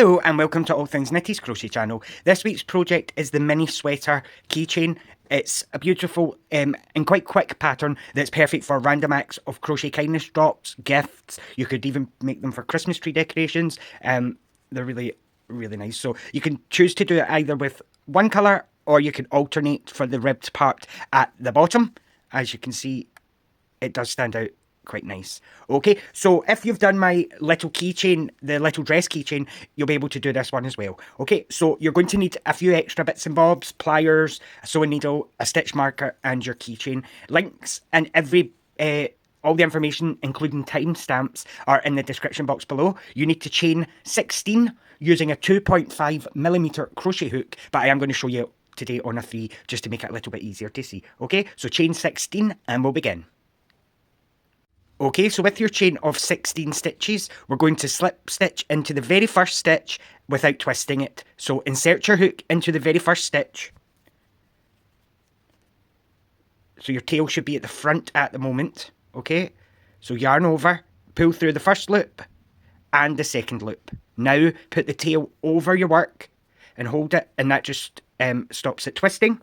Hello and welcome to All Things Nitty's Crochet channel. This week's project is the mini sweater keychain. It's a beautiful and quite quick pattern that's perfect for random acts of crochet kindness drops, gifts. You could even make them for Christmas tree decorations. They're really nice. So you can choose to do it either with one colour or you can alternate for the ribbed part at the bottom. As you can see, it does stand out quite nice. Okay, so if you've done my little keychain, the little dress keychain, you'll be able to do this one as well. Okay, so you're going to need a few extra bits and bobs, pliers, a sewing needle, a stitch marker, and your keychain. Links and all the information, including timestamps, are in the description box below. You need to chain 16 using a 2.5mm crochet hook, but I am going to show you today on a 3 just to make it a little bit easier to see. Okay, so chain 16 and we'll begin. Okay, so with your chain of 16 stitches, we're going to slip stitch into the very first stitch without twisting it. So insert your hook into the very first stitch. So your tail should be at the front at the moment. Okay, so yarn over, pull through the first loop and the second loop. Now put the tail over your work and hold it, and that just stops it twisting.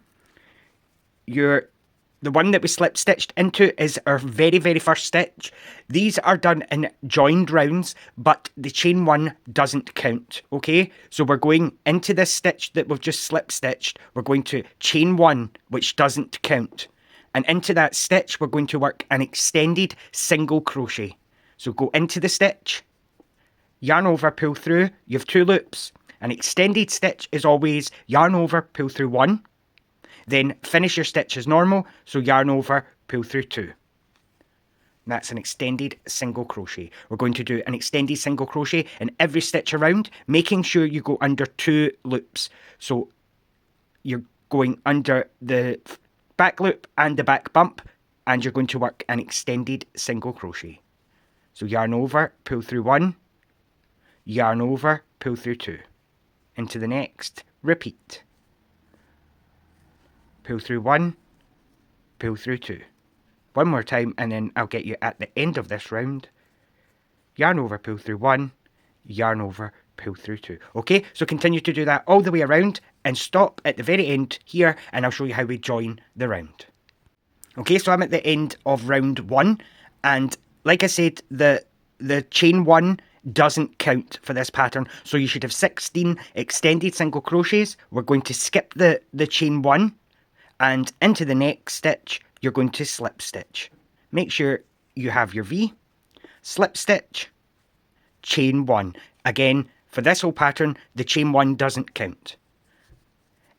The one that we slip stitched into is our very first stitch. These are done in joined rounds, but the chain 1 doesn't count, okay? So we're going into this stitch that we've just slip stitched. We're going to chain 1, which doesn't count. And into that stitch, we're going to work an extended single crochet. So go into the stitch, yarn over, pull through. You have 2 loops. An extended stitch is always yarn over, pull through 1. Then finish your stitch as normal, so yarn over, pull through 2. That's an extended single crochet. We're going to do an extended single crochet in every stitch around, making sure you go under 2 loops. So you're going under the back loop and the back bump, and you're going to work an extended single crochet. So yarn over, pull through 1, yarn over, pull through 2. Into the next, repeat. Pull through 1, pull through 2. One more time and then I'll get you at the end of this round. Yarn over, pull through 1, yarn over, pull through 2. Okay, so continue to do that all the way around and stop at the very end here and I'll show you how we join the round. Okay, so I'm at the end of round 1 and like I said, the chain 1 doesn't count for this pattern, so you should have 16 extended single crochets. We're going to skip the chain 1. And into the next stitch, you're going to slip stitch. Make sure you have your V, slip stitch, chain 1. Again, for this whole pattern, the chain 1 doesn't count.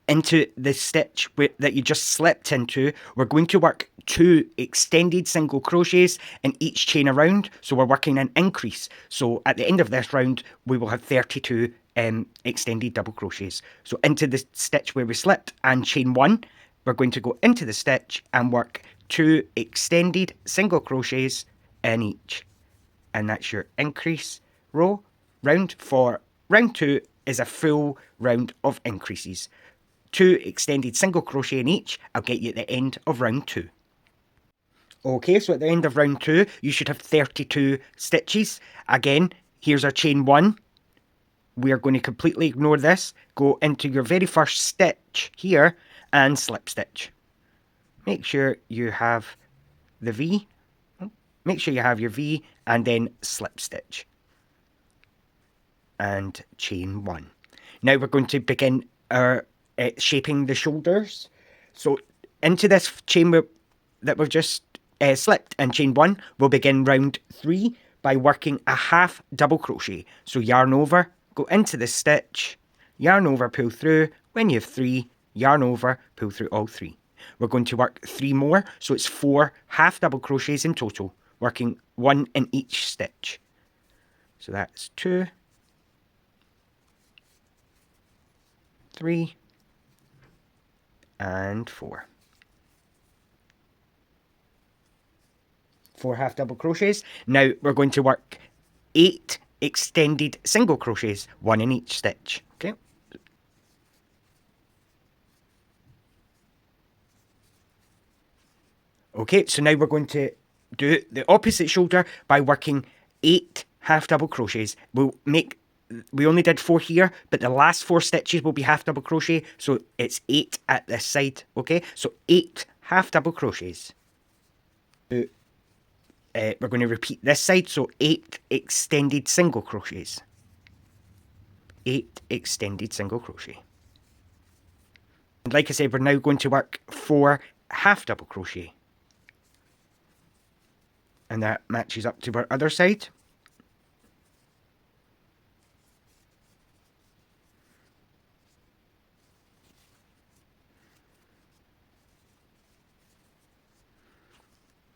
Into the stitch that you just slipped into, we're going to work 2 extended single crochets in each chain around. So we're working an increase. So at the end of this round, we will have 32 extended double crochets. So into the stitch where we slipped and chain 1, we're going to go into the stitch and work 2 extended single crochets in each. And that's your increase row. For round 2 is a full round of increases. 2 extended single crochet in each. I'll get you at the end of round 2. Okay, so at the end of round 2, you should have 32 stitches. Again, here's our chain 1. We are going to completely ignore this. Go into your very first stitch here and slip stitch. Make sure you have the V. Make sure you have your V and then slip stitch. And chain 1. Now we're going to begin our shaping the shoulders. So into this chain that we've just slipped and chain 1, we'll begin round 3 by working a half double crochet. So yarn over, go into the stitch, yarn over, pull through. When you have 3, yarn over, pull through all 3. We're going to work 3 more, so it's 4 half double crochets in total, working 1 in each stitch. So that's 2, 3, and 4. 4 half double crochets. Now we're going to work 8 extended single crochets, 1 in each stitch. Okay. Okay, so now we're going to do the opposite shoulder by working 8 half double crochets. We'll make we only did 4 here, but the last 4 stitches will be half double crochet, so it's 8 at this side, okay? So 8 half double crochets. We're going to repeat this side, so 8 extended single crochets. 8 extended single crochet. And like I said, we're now going to work 4 half double crochet. And that matches up to our other side.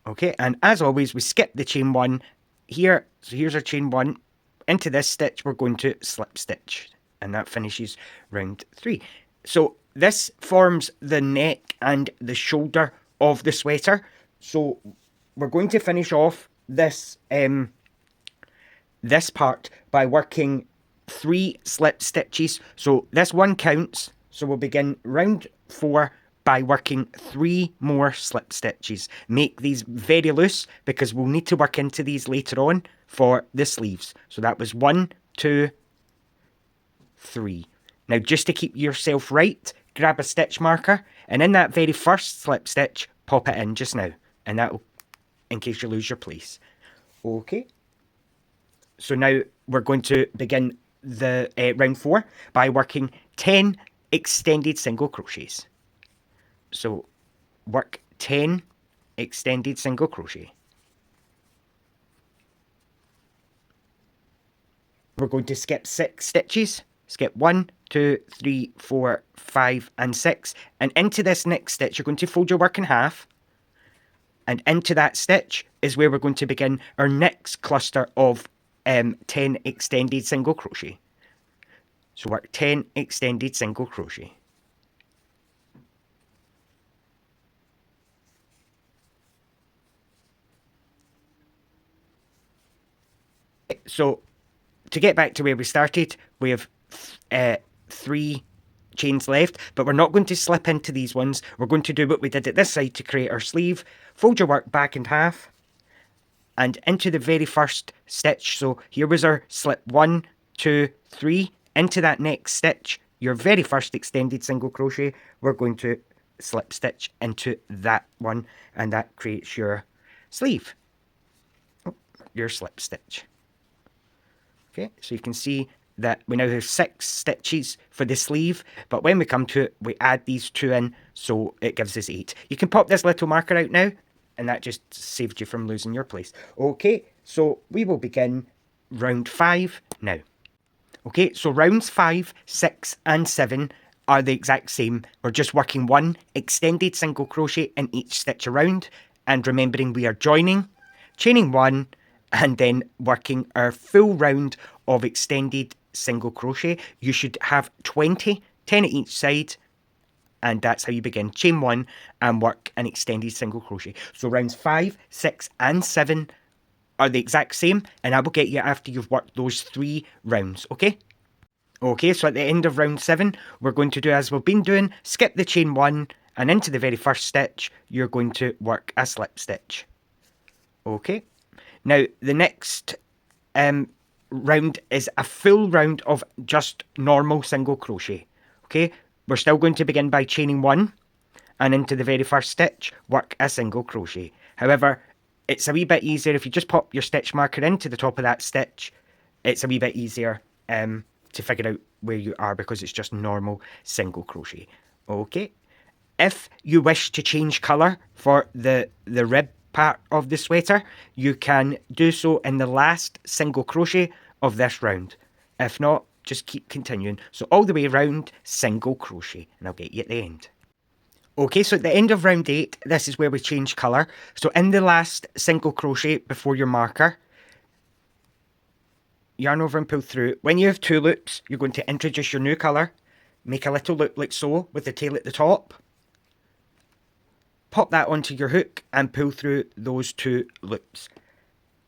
Okay, and as always, we skip the chain 1 here. So here's our chain 1. Into this stitch, we're going to slip stitch. And that finishes round 3. So this forms the neck and the shoulder of the sweater. So we're going to finish off this this part by working 3 slip stitches. So this one counts. So we'll begin round 4 by working 3 more slip stitches. Make these very loose because we'll need to work into these later on for the sleeves. So that was 1, 2, 3. Now just to keep yourself right, grab a stitch marker and in that very first slip stitch, pop it in just now. And that'll, in case you lose your place. Okay. So now we're going to begin the round 4 by working 10 extended single crochets. So work 10 extended single crochet. We're going to skip 6 stitches. Skip 1, 2, 3, 4, 5 and 6. And into this next stitch you're going to fold your work in half. And into that stitch is where we're going to begin our next cluster of 10 extended single crochet. So work 10 extended single crochet. So to get back to where we started, we have 3 chains left, but we're not going to slip into these ones. We're going to do what we did at this side to create our sleeve. Fold your work back in half and into the very first stitch. So here was our slip 1, 2, 3. Into that next stitch, your very first extended single crochet, we're going to slip stitch into that one, and that creates your sleeve. Your slip stitch. Okay, so you can see that we now have 6 stitches for the sleeve, but when we come to it, we add these 2 in, so it gives us 8. You can pop this little marker out now, and that just saved you from losing your place. Okay, so we will begin round 5 now. Okay, so rounds 5, 6 and 7 are the exact same. We're just working 1 extended single crochet in each stitch around, and remembering we are joining, chaining 1, and then working our full round of extended single crochet. You should have 20, 10 at each side, and that's how you begin. Chain 1 and work an extended single crochet. So rounds 5, 6 and 7 are the exact same, and I will get you after you've worked those 3 rounds, okay? Okay, so at the end of round 7, we're going to do as we've been doing, skip the chain 1, and into the very first stitch, you're going to work a slip stitch. Okay? Now, the next round is a full round of just normal single crochet. Okay, we're still going to begin by chaining 1, and into the very first stitch, work a single crochet. However, it's a wee bit easier if you just pop your stitch marker into the top of that stitch. It's a wee bit easier to figure out where you are because it's just normal single crochet. Okay, if you wish to change colour for the rib part of the sweater, you can do so in the last single crochet of this round. If not, just keep continuing. So all the way around, single crochet, and I'll get you at the end. Okay, so at the end of round 8, this is where we change colour. So in the last single crochet before your marker, yarn over and pull through. When you have 2 loops, you're going to introduce your new colour, make a little loop like so with the tail at the top, pop that onto your hook and pull through those 2 loops.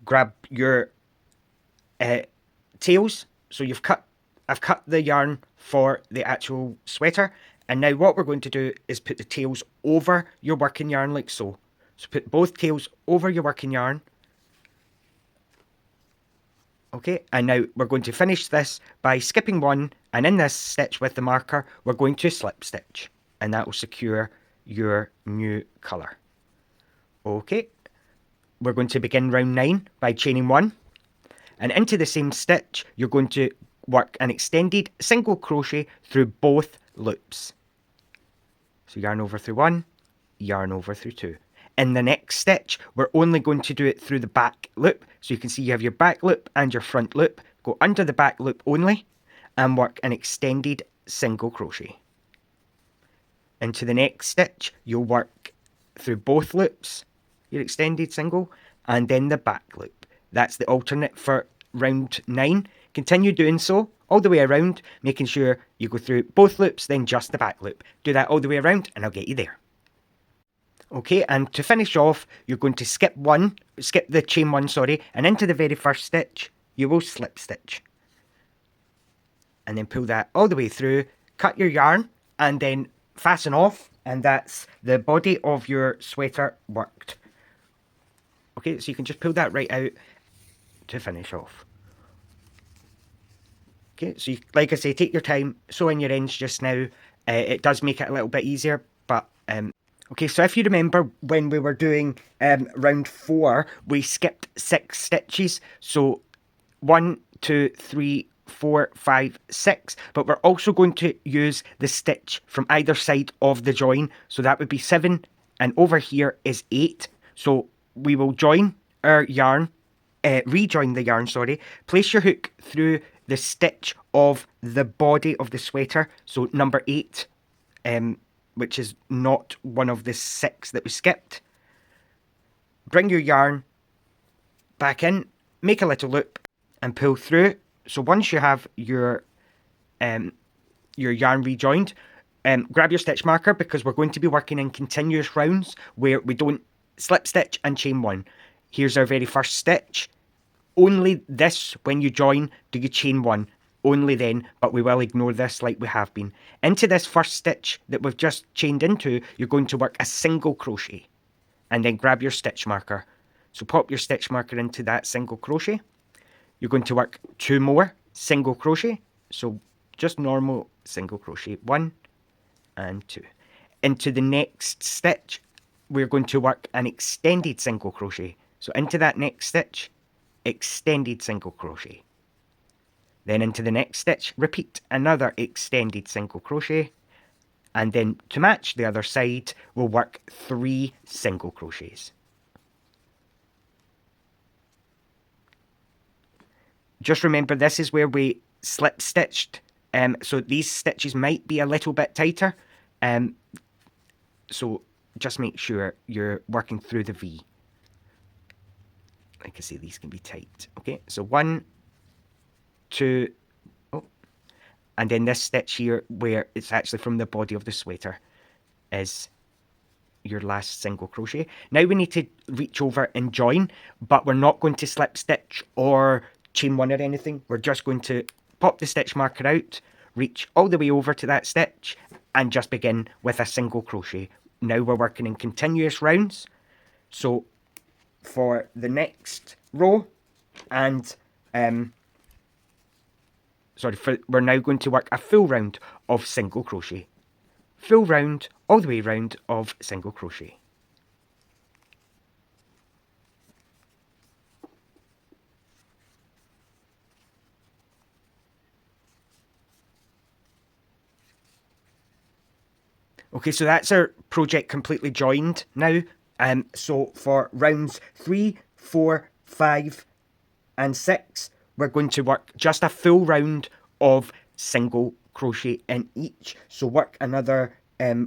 Grab your tails. So I've cut the yarn for the actual sweater, and now what we're going to do is put the tails over your working yarn like so. So put both tails over your working yarn. Okay, and now we're going to finish this by skipping one, and in this stitch with the marker, we're going to slip stitch, and that will secure your new colour. Okay, we're going to begin round 9 by chaining 1, and into the same stitch, you're going to work an extended single crochet through both loops. So yarn over through 1, yarn over through 2. In the next stitch, we're only going to do it through the back loop. So you can see you have your back loop and your front loop. Go under the back loop only and work an extended single crochet. Into the next stitch, you'll work through both loops, your extended single, and then the back loop. That's the alternate for round 9. Continue doing so all the way around, making sure you go through both loops, then just the back loop. Do that all the way around and I'll get you there. Okay, and to finish off, you're going to skip the chain 1, and into the very first stitch, you will slip stitch. And then pull that all the way through, cut your yarn, and then fasten off, and that's the body of your sweater worked. Okay, so you can just pull that right out to finish off. Okay, so like I say, take your time, sew in your ends just now. It does make it a little bit easier, but okay, so if you remember when we were doing round 4, we skipped 6 stitches. So 1, 2, 3, 4, 5, 6. But we're also going to use the stitch from either side of the join. So that would be 7, and over here is 8. So we will join our yarn, rejoin the yarn, place your hook through the stitch of the body of the sweater. So number 8, which is not one of the 6 that we skipped. Bring your yarn back in, make a little loop, and pull through. So once you have your yarn rejoined, grab your stitch marker, because we're going to be working in continuous rounds where we don't slip stitch and chain 1. Here's our very first stitch. Only this, when you join, do you chain 1. Only then, but we will ignore this like we have been. Into this first stitch that we've just chained into, you're going to work a single crochet. And then grab your stitch marker. So pop your stitch marker into that single crochet. You're going to work 2 more single crochet. So just normal single crochet. 1 and 2. Into the next stitch, we're going to work an extended single crochet. So into that next stitch, extended single crochet. Then into the next stitch, repeat another extended single crochet, and then to match the other side, we'll work 3 single crochets. Just remember, this is where we slip stitched, so these stitches might be a little bit tighter, so just make sure you're working through the V. Like I say, these can be tight. Okay, so 1, 2, and then this stitch here, where it's actually from the body of the sweater, is your last single crochet. Now we need to reach over and join, but we're not going to slip stitch or chain 1 or anything. We're just going to pop the stitch marker out, reach all the way over to that stitch, and just begin with a single crochet. Now we're working in continuous rounds. So for the next row, and we're now going to work a full round of single crochet. Full round, all the way round of single crochet. Okay, so that's our project completely joined now. So for rounds 3, 4, 5, and 6, we're going to work just a full round of single crochet in each. So work another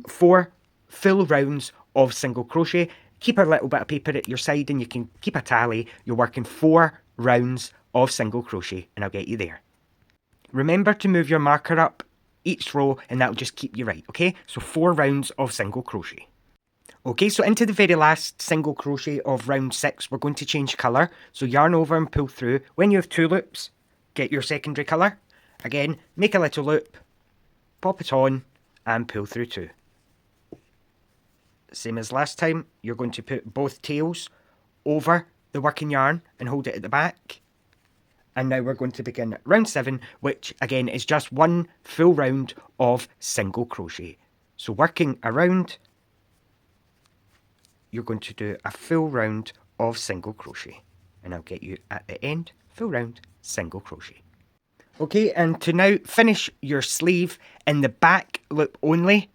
4 full rounds of single crochet. Keep a little bit of paper at your side and you can keep a tally. You're working 4 rounds of single crochet, and I'll get you there. Remember to move your marker up each row, and that'll just keep you right, okay? So 4 rounds of single crochet. Okay, so into the very last single crochet of round 6, we're going to change colour. So yarn over and pull through. When you have 2 loops, get your secondary colour. Again, make a little loop, pop it on, and pull through 2. Same as last time, you're going to put both tails over the working yarn and hold it at the back. And now we're going to begin round 7, which again is just one full round of single crochet. So working around, you're going to do a full round of single crochet. And I'll get you at the end, full round, single crochet. Okay, and to now finish your sleeve in the back loop only,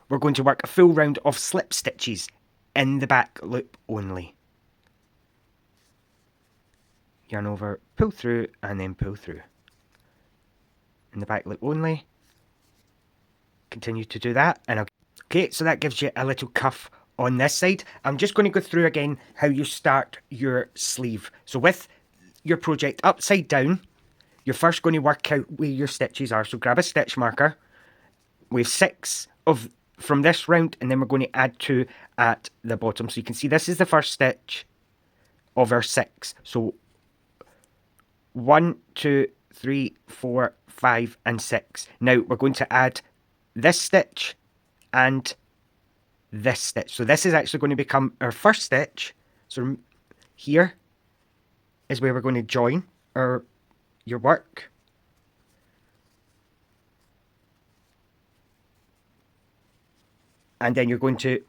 we're going to work a full round of slip stitches in the back loop only. Yarn over, pull through, and then pull through. In the back loop only. Continue to do that. Okay, so that gives you a little cuff on this side. I'm just going to go through again how you start your sleeve. So with your project upside down, you're first going to work out where your stitches are. So grab a stitch marker. We have 6 from this round, and then we're going to add 2 at the bottom. So you can see this is the first stitch of our 6. So 1, 2, 3, 4, 5, and 6. Now we're going to add this stitch and this stitch. So this is actually going to become our first stitch. So here is where we're going to join your work. And then you're going to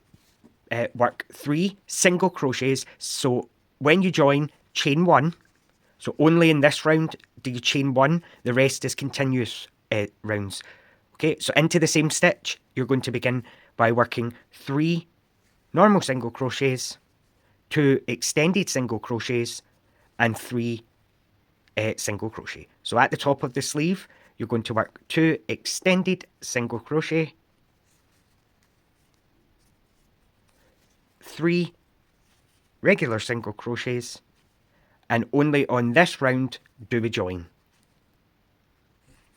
work 3 single crochets. So when you join, chain 1. So only in this round do you chain 1. The rest is continuous rounds. Okay, so into the same stitch, you're going to begin by working 3 normal single crochets, 2 extended single crochets, and 3 single crochet. So at the top of the sleeve, you're going to work 2 extended single crochet, 3 regular single crochets, and only on this round do we join.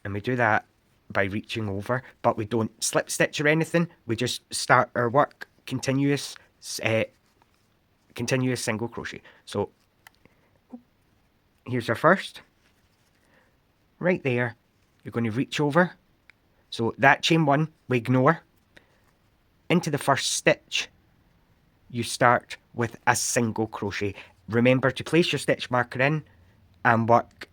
And we do that by reaching over, but we don't slip stitch or anything. We just start our work continuous single crochet. So here's our first. Right there, you're going to reach over. So that chain 1 we ignore. Into the first stitch, you start with a single crochet. Remember to place your stitch marker in and work,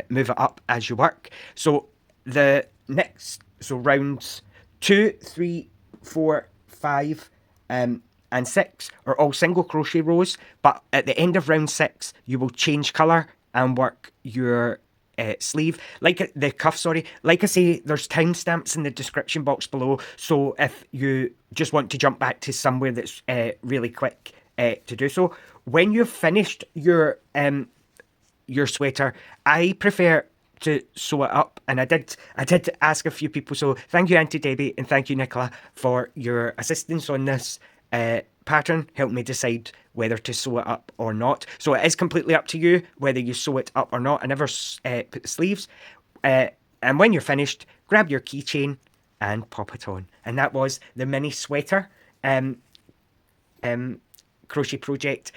move it up as you work. So the next, so rounds 2, 3, 4, 5, and 6 are all single crochet rows, but at the end of round 6, you will change colour and work your sleeve, like the cuff, sorry. Like I say, there's timestamps in the description box below, so if you just want to jump back to somewhere that's really quick to do so. When you've finished your sweater, I prefer to sew it up, and I did ask a few people, so thank you Auntie Debbie and thank you Nicola for your assistance on this pattern. Help me decide whether to sew it up or not. So it is completely up to you whether you sew it up or not. I never put the sleeves. And when you're finished, grab your keychain and pop it on. And that was the mini sweater crochet project.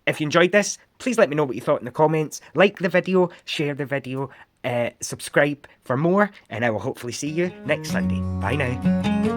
If you enjoyed this, please let me know what you thought in the comments. Like the video, share the video, subscribe for more, and I will hopefully see you next Sunday. Bye now.